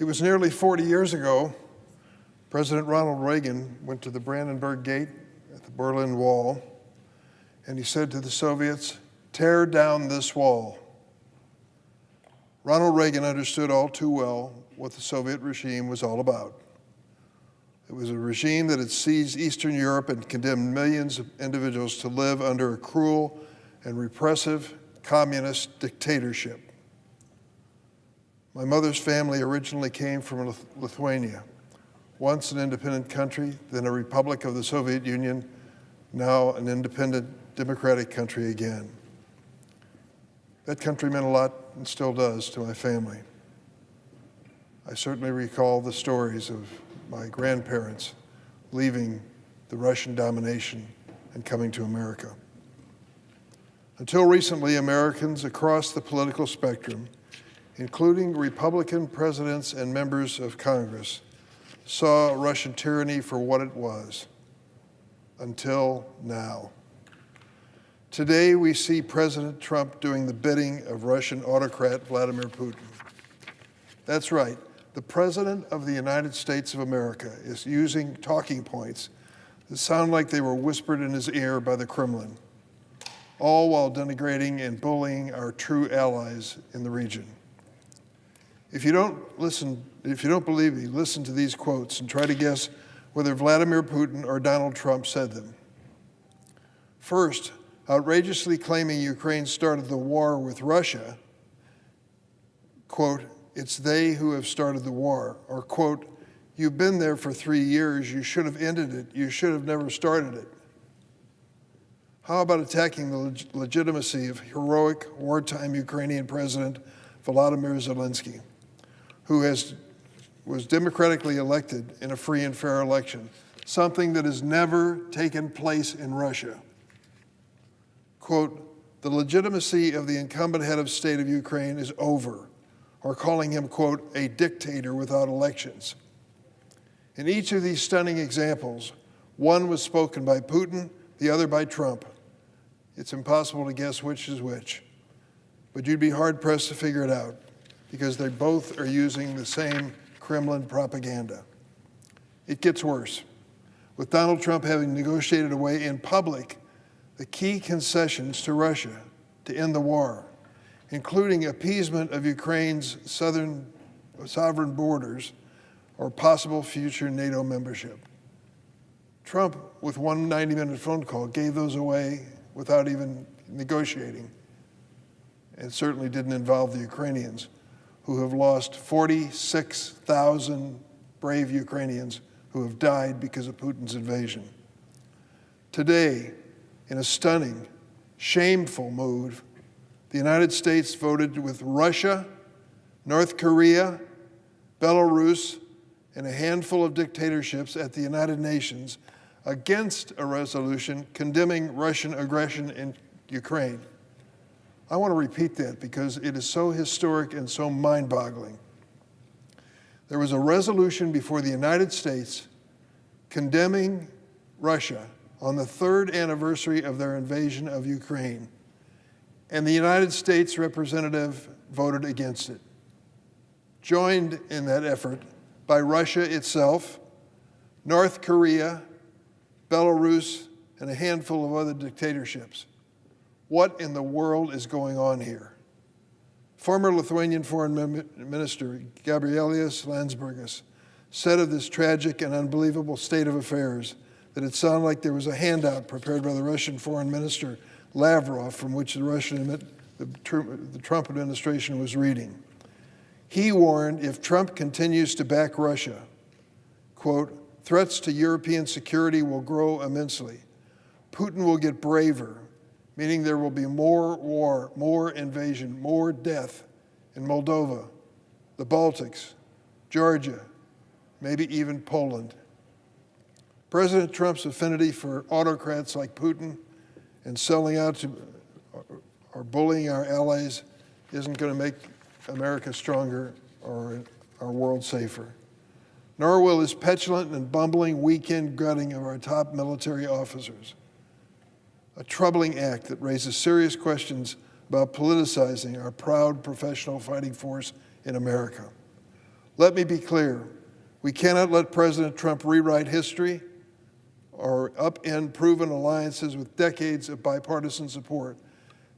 It was nearly 40 years ago, President Ronald Reagan went to the Brandenburg Gate at the Berlin Wall, and he said to the Soviets, "Tear down this wall." Ronald Reagan understood all too well what the Soviet regime was all about. It was a regime that had seized Eastern Europe and condemned millions of individuals to live under a cruel and repressive communist dictatorship. My mother's family originally came from Lithuania, once an independent country, then a republic of the Soviet Union, now an independent democratic country again. That country meant a lot and still does to my family. I certainly recall the stories of my grandparents leaving the Russian domination and coming to America. Until recently, Americans across the political spectrum, including Republican presidents and members of Congress, saw Russian tyranny for what it was, until now. Today, we see President Trump doing the bidding of Russian autocrat Vladimir Putin. That's right, the President of the United States of America is using talking points that sound like they were whispered in his ear by the Kremlin, all while denigrating and bullying our true allies in the region. If you don't believe me, listen to these quotes and try to guess whether Vladimir Putin or Donald Trump said them. First, outrageously claiming Ukraine started the war with Russia, quote, "It's they who have started the war," or quote, "You've been there for 3 years, you should have ended it, you should have never started it." How about attacking the legitimacy of heroic wartime Ukrainian President Volodymyr Zelensky, who was democratically elected in a free and fair election, something that has never taken place in Russia? Quote, "The legitimacy of the incumbent head of state of Ukraine is over," or calling him, quote, "a dictator without elections." In each of these stunning examples, one was spoken by Putin, the other by Trump. It's impossible to guess which is which, but you'd be hard-pressed to figure it out because they both are using the same Kremlin propaganda. It gets worse, with Donald Trump having negotiated away in public the key concessions to Russia to end the war, including appeasement of Ukraine's southern sovereign borders or possible future NATO membership. Trump, with one 90-minute phone call, gave those away without even negotiating, and certainly didn't involve the Ukrainians, who have lost 46,000 brave Ukrainians who have died because of Putin's invasion. Today, in a stunning, shameful move, the United States voted with Russia, North Korea, Belarus, and a handful of dictatorships at the United Nations against a resolution condemning Russian aggression in Ukraine. I want to repeat that because it is so historic and so mind-boggling. There was a resolution before the United States condemning Russia on the 3rd anniversary of their invasion of Ukraine, and the United States representative voted against it. Joined in that effort by Russia itself, North Korea, Belarus, and a handful of other dictatorships. What in the world is going on here? Former Lithuanian Foreign Minister Gabrielius Landsbergis said of this tragic and unbelievable state of affairs that it sounded like there was a handout prepared by the Russian Foreign Minister Lavrov from which the Trump administration was reading. He warned if Trump continues to back Russia, quote, "Threats to European security will grow immensely. Putin will get braver, meaning there will be more war, more invasion, more death in Moldova, the Baltics, Georgia, maybe even Poland." President Trump's affinity for autocrats like Putin and selling out to or bullying our allies isn't going to make America stronger or our world safer. Nor will his petulant and bumbling weekend gutting of our top military officers. A troubling act that raises serious questions about politicizing our proud professional fighting force in America. Let me be clear. We cannot let President Trump rewrite history or upend proven alliances with decades of bipartisan support.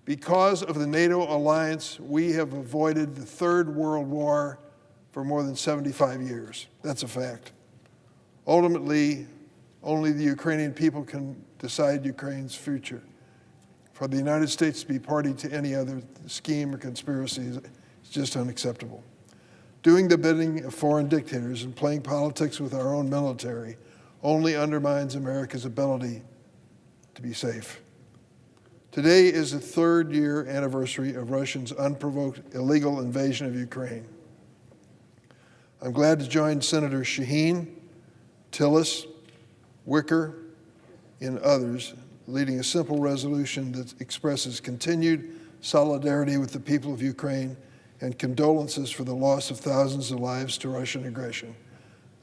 Because of the NATO alliance, we have avoided the Third World War for more than 75 years. That's a fact. Ultimately, only the Ukrainian people can decide Ukraine's future. For the United States to be party to any other scheme or conspiracy is just unacceptable. Doing the bidding of foreign dictators and playing politics with our own military only undermines America's ability to be safe. Today is the third-year anniversary of Russia's unprovoked illegal invasion of Ukraine. I'm glad to join Senator Shaheen, Tillis, Wicker, and others leading a simple resolution that expresses continued solidarity with the people of Ukraine and condolences for the loss of thousands of lives to Russian aggression.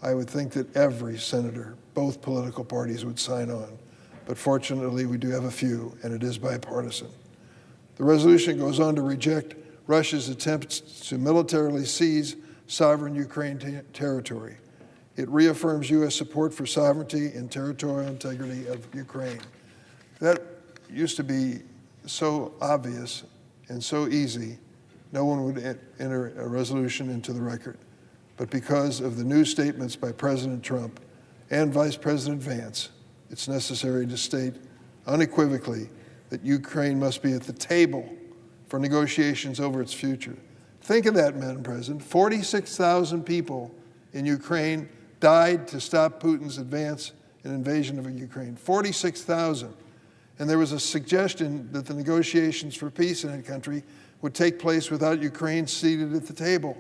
I would think that every senator, both political parties, would sign on. But fortunately, we do have a few, and it is bipartisan. The resolution goes on to reject Russia's attempts to militarily seize sovereign Ukraine territory. It reaffirms U.S. support for sovereignty and territorial integrity of Ukraine. That used to be so obvious and so easy, no one would enter a resolution into the record. But because of the new statements by President Trump and Vice President Vance, it's necessary to state unequivocally that Ukraine must be at the table for negotiations over its future. Think of that, Madam President. 46,000 people in Ukraine died to stop Putin's advance and invasion of Ukraine. 46,000. And there was a suggestion that the negotiations for peace in that country would take place without Ukraine seated at the table.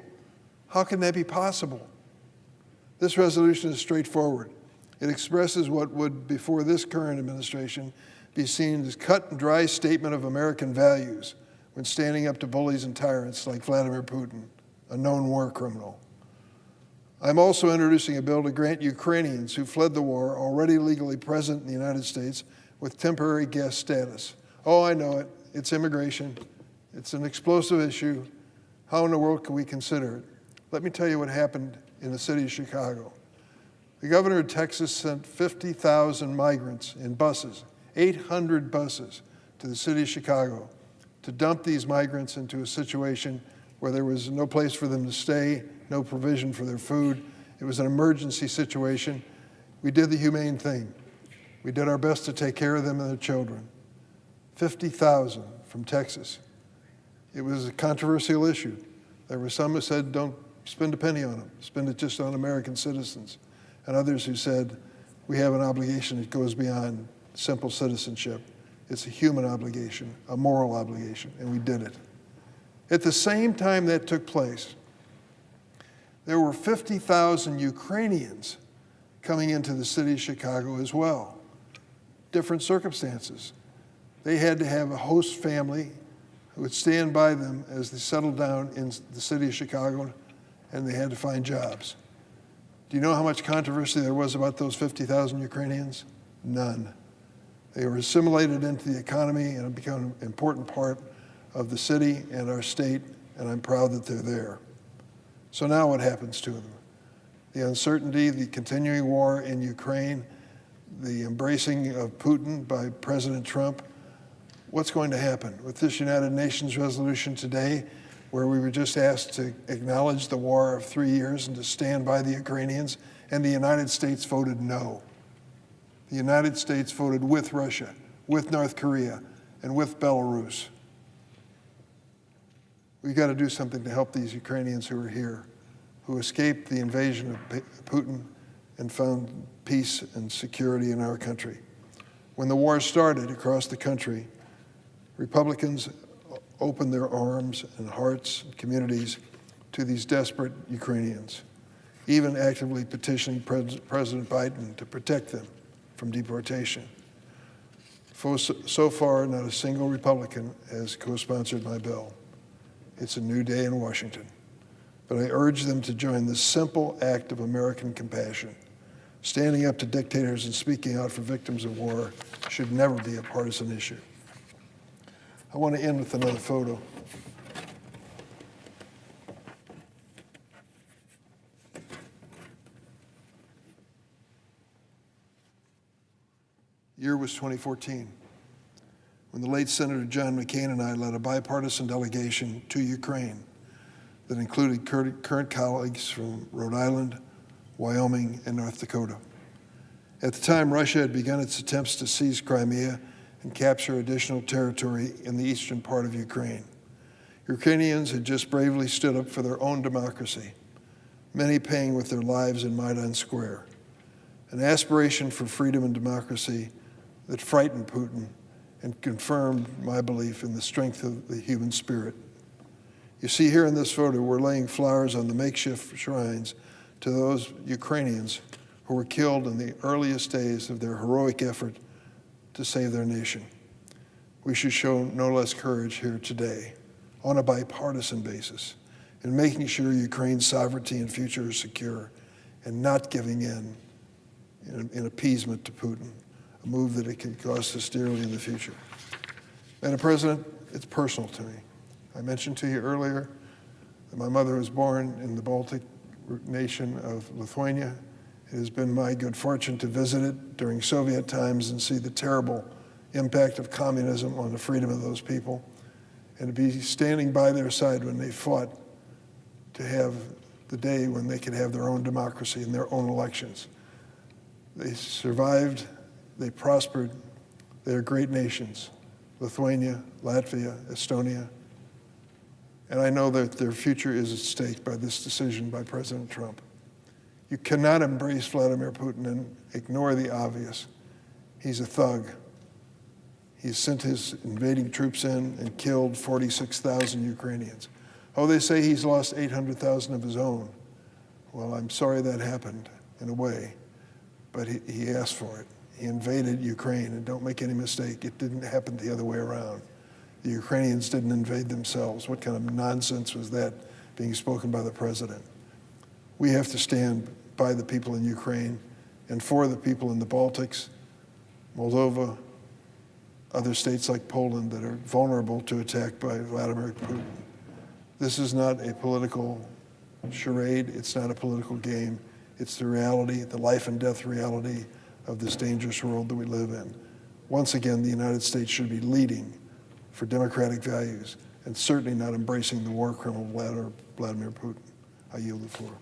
How can that be possible? This resolution is straightforward. It expresses what would, before this current administration, be seen as cut and dry statement of American values when standing up to bullies and tyrants like Vladimir Putin, a known war criminal. I'm also introducing a bill to grant Ukrainians who fled the war, already legally present in the United States, with temporary guest status. Oh, I know it. It's immigration. It's an explosive issue. How in the world can we consider it? Let me tell you what happened in the city of Chicago. The governor of Texas sent 50,000 migrants in buses, 800 buses, to the city of Chicago to dump these migrants into a situation where there was no place for them to stay, no provision for their food. It was an emergency situation. We did the humane thing. We did our best to take care of them and their children. 50,000 from Texas. It was a controversial issue. There were some who said, don't spend a penny on them, spend it just on American citizens. And others who said, we have an obligation that goes beyond simple citizenship. It's a human obligation, a moral obligation, and we did it. At the same time that took place, there were 50,000 Ukrainians coming into the city of Chicago as well. Different circumstances. They had to have a host family who would stand by them as they settled down in the city of Chicago, and they had to find jobs. Do you know how much controversy there was about those 50,000 Ukrainians? None. They were assimilated into the economy and have become an important part of the city and our state, and I'm proud that they're there. So now what happens to them? The uncertainty, the continuing war in Ukraine, the embracing of Putin by President Trump. What's going to happen with this United Nations resolution today, where we were just asked to acknowledge the war of 3 years and to stand by the Ukrainians, and the United States voted no. The United States voted with Russia, with North Korea, and with Belarus. We've got to do something to help these Ukrainians who are here, who escaped the invasion of Putin and found peace and security in our country. When the war started across the country, Republicans opened their arms and hearts and communities to these desperate Ukrainians, even actively petitioning President Biden to protect them from deportation. So far, not a single Republican has co-sponsored my bill. It's a new day in Washington. But I urge them to join this simple act of American compassion. Standing up to dictators and speaking out for victims of war should never be a partisan issue. I want to end with another photo. year was 2014, when the late Senator John McCain and I led a bipartisan delegation to Ukraine that included current colleagues from Rhode Island, Wyoming, and North Dakota. At the time, Russia had begun its attempts to seize Crimea and capture additional territory in the eastern part of Ukraine. Ukrainians had just bravely stood up for their own democracy, many paying with their lives in Maidan Square, an aspiration for freedom and democracy that frightened Putin and confirmed my belief in the strength of the human spirit. You see here in this photo, we're laying flowers on the makeshift shrines to those Ukrainians who were killed in the earliest days of their heroic effort to save their nation. We should show no less courage here today, on a bipartisan basis, in making sure Ukraine's sovereignty and future are secure and not giving in appeasement to Putin, a move that it can cost us dearly in the future. Madam President, it's personal to me. I mentioned to you earlier that my mother was born in the Baltic nation of Lithuania. It has been my good fortune to visit it during Soviet times and see the terrible impact of communism on the freedom of those people, and to be standing by their side when they fought to have the day when they could have their own democracy and their own elections. They survived, they prospered, they are great nations, Lithuania, Latvia, Estonia, and I know that their future is at stake by this decision by President Trump. You cannot embrace Vladimir Putin and ignore the obvious. He's a thug. He's sent his invading troops in and killed 46,000 Ukrainians. Oh, they say he's lost 800,000 of his own. Well, I'm sorry that happened, in a way, but he asked for it. He invaded Ukraine, and don't make any mistake, it didn't happen the other way around. The Ukrainians didn't invade themselves. What kind of nonsense was that being spoken by the president? We have to stand by the people in Ukraine and for the people in the Baltics, Moldova, other states like Poland that are vulnerable to attack by Vladimir Putin. This is not a political charade. It's not a political game. It's the reality, the life and death reality of this dangerous world that we live in. Once again, the United States should be leading for democratic values and certainly not embracing the war criminal Vladimir Putin. I yield the floor.